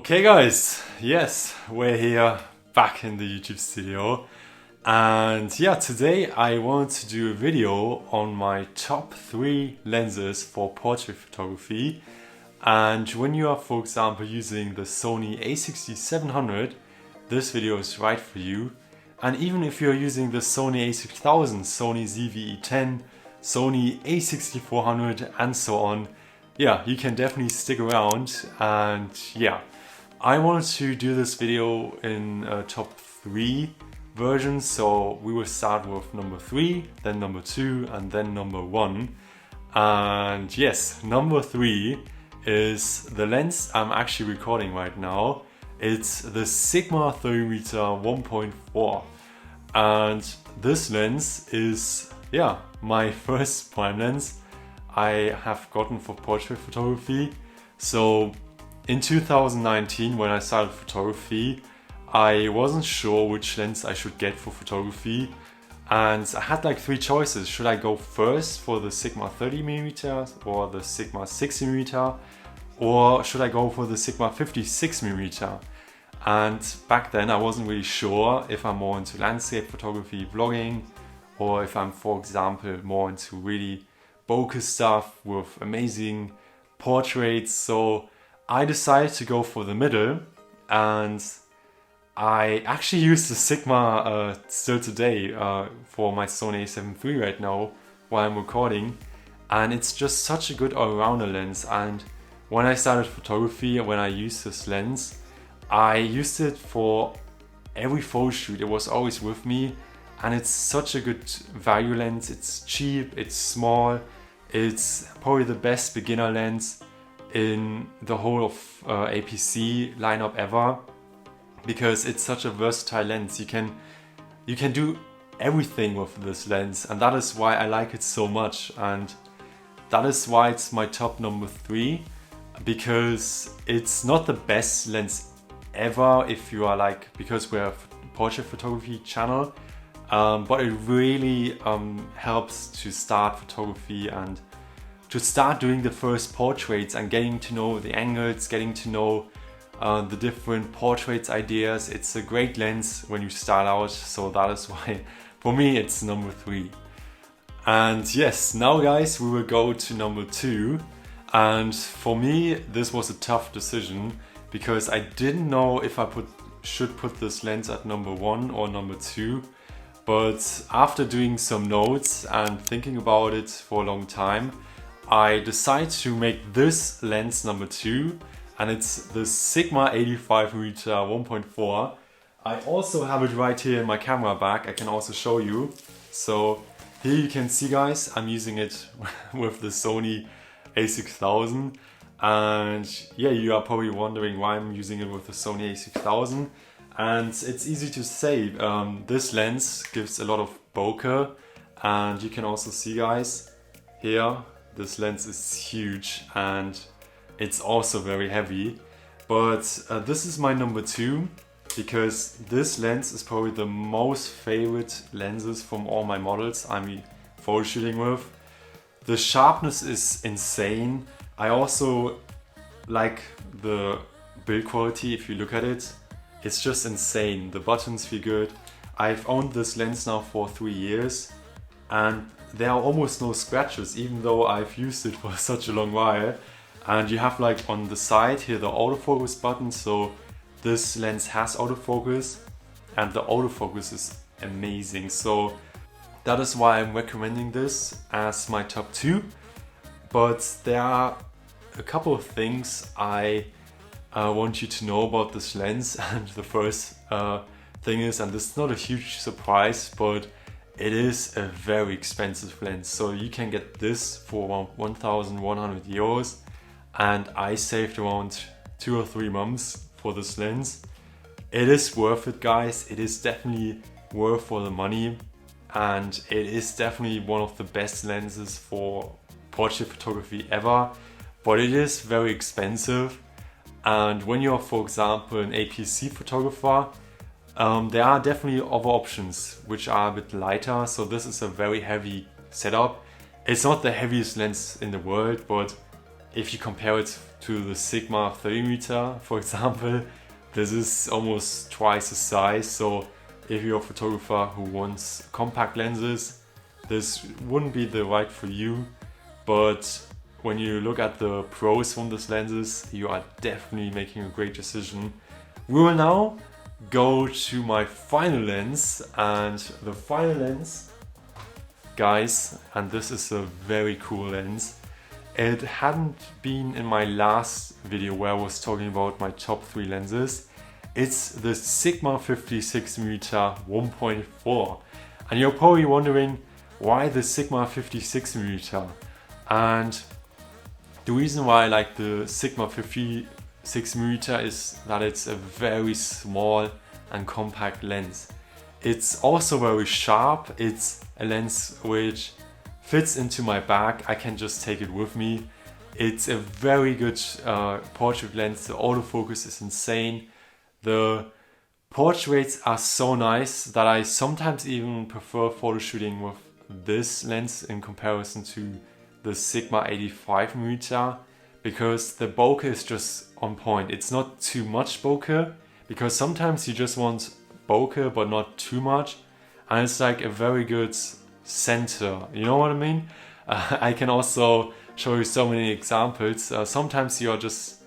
Okay guys, yes, we're here back in the YouTube studio, and yeah, today I want to do a video on my top 3 lenses for portrait photography. And when you are, for example, using the Sony a6700, this video is right for you. And even if you're using the Sony a6000, Sony ZV-E10, Sony a6400 and so on, yeah, you can definitely stick around. And yeah, I wanted to do this video in top 3 versions, so we will start with number 3, then number 2, and then number 1. And yes, number 3 is the lens I'm actually recording right now. It's the Sigma 30mm 1.4, and this lens is, yeah, my first prime lens I have gotten for portrait photography. So in 2019, when I started photography, I wasn't sure which lens I should get for photography, and I had like 3 choices. Should I go first for the Sigma 30mm or the Sigma 60mm, or should I go for the Sigma 56mm? And back then I wasn't really sure if I'm more into landscape photography, vlogging, or if I'm, for example, more into really bokeh stuff with amazing portraits. So I decided to go for the middle, and I actually use the Sigma still today for my Sony a7 III right now while I'm recording, and it's just such a good all-rounder lens. And when I started photography, when I used this lens, I used it for every photo shoot. It was always with me, and it's such a good value lens. It's cheap, it's small, it's probably the best beginner lens in the whole of APS-C lineup ever, because it's such a versatile lens. You can do everything with this lens, and that is why I like it so much, and that is why it's my top number 3, because it's not the best lens ever if you are like, because we're a portrait photography channel, but it really helps to start photography and to start doing the first portraits and getting to know the angles, getting to know the different portraits ideas. It's a great lens when you start out, so that is why for me it's number 3. And yes, now guys, we will go to number 2. And for me this was a tough decision, because I didn't know if I should put this lens at number 1 or number 2. But after doing some notes and thinking about it for a long time, I decided to make this lens number 2, and it's the Sigma 85mm 1.4. I also have it right here in my camera bag. I can also show you. So here you can see, guys, I'm using it with the Sony a6000. And yeah, you are probably wondering why I'm using it with the Sony a6000. And it's easy to say, this lens gives a lot of bokeh, and you can also see, guys, here, this lens is huge and it's also very heavy. But this is my number 2, because this lens is probably the most favorite lenses from all my models I'm photo shooting with. The sharpness is insane. I also like the build quality. If you look at it, it's just insane. The buttons feel good. I've owned this lens now for 3 years, and there are almost no scratches, even though I've used it for such a long while. And you have like on the side here the autofocus button, so this lens has autofocus, and the autofocus is amazing. So that is why I'm recommending this as my top 2. But there are a couple of things I want you to know about this lens. And the first thing is, and this is not a huge surprise, but it is a very expensive lens. So you can get this for around 1,100 euros, and I saved around 2 or 3 months for this lens. It is worth it, guys. It is definitely worth for the money, and it is definitely one of the best lenses for portrait photography ever, but it is very expensive. And when you're, for example, an APS-C photographer, there are definitely other options which are a bit lighter. So this is a very heavy setup. It's not the heaviest lens in the world, but if you compare it to the Sigma 30mm, for example. This is almost twice the size, so if you're a photographer who wants compact lenses, this wouldn't be the right for you. But when you look at the pros from these lenses, you are definitely making a great decision. We will now go to my final lens, and the final lens, guys, and this is a very cool lens. It hadn't been in my last video where I was talking about my top 3 lenses. It's the Sigma 56mm 1.4. And you're probably wondering, why the Sigma 56mm? And the reason why I like the Sigma 56mm is that it's a very small and compact lens. It's also very sharp. It's a lens which fits into my bag. I can just take it with me. It's a very good portrait lens. The autofocus is insane. The portraits are so nice that I sometimes even prefer photo shooting with this lens in comparison to the Sigma 85mm, because the bokeh is just on point. It's not too much bokeh, because sometimes you just want bokeh but not too much, and it's like a very good center, you know what I mean? I can also show you so many examples. Sometimes you just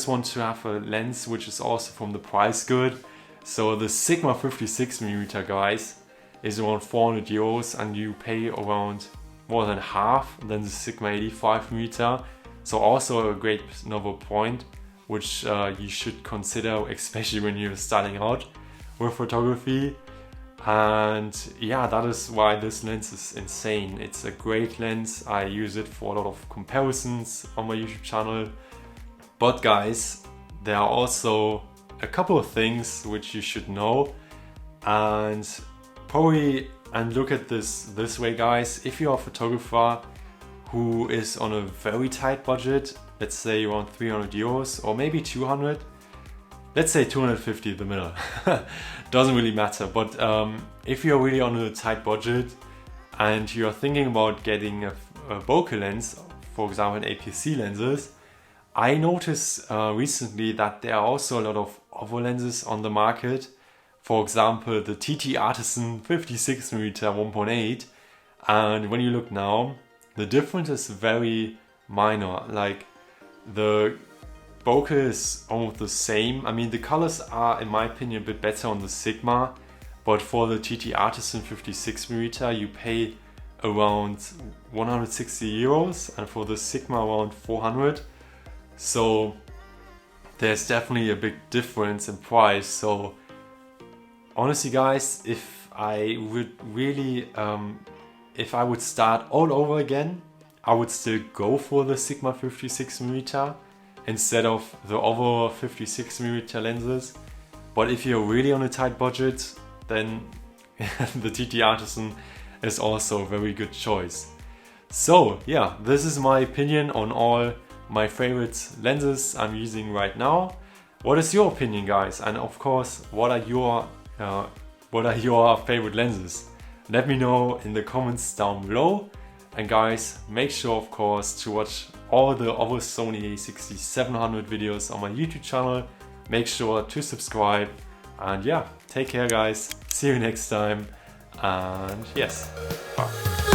want to have a lens which is also from the price good. So the Sigma 56mm, guys, is around 400 euros, and you pay around more than half than the Sigma 85mm. So also a great novel point which you should consider, especially when you're starting out with photography. And yeah, that is why this lens is insane. It's a great lens. I use it for a lot of comparisons on my YouTube channel. But guys, there are also a couple of things which you should know, and look at this way, guys. If you're a photographer who is on a very tight budget, let's say around 300 euros or maybe 200, let's say 250 the middle, doesn't really matter. But if you're really on a tight budget and you're thinking about getting a bokeh lens, for example APS-C lenses, I noticed recently that there are also a lot of other lenses on the market. For example, the TTArtisan 56mm 1.8, and when you look now, the difference is very minor. Like, the bokeh is almost the same. I mean, the colors are, in my opinion, a bit better on the Sigma, but for the TTArtisan 56mm you pay around 160 euros, and for the Sigma around 400. So there's definitely a big difference in price. So honestly, guys, if I would start all over again, I would still go for the Sigma 56mm instead of the other 56mm lenses. But if you're really on a tight budget, then the TTArtisan is also a very good choice. So yeah, this is my opinion on all my favorite lenses I'm using right now. What is your opinion, guys? And of course, what are your favorite lenses? Let me know in the comments down below. And guys, make sure of course to watch all the other Sony a6700 videos on my YouTube channel. Make sure to subscribe, and yeah, take care guys, see you next time, and yes, bye.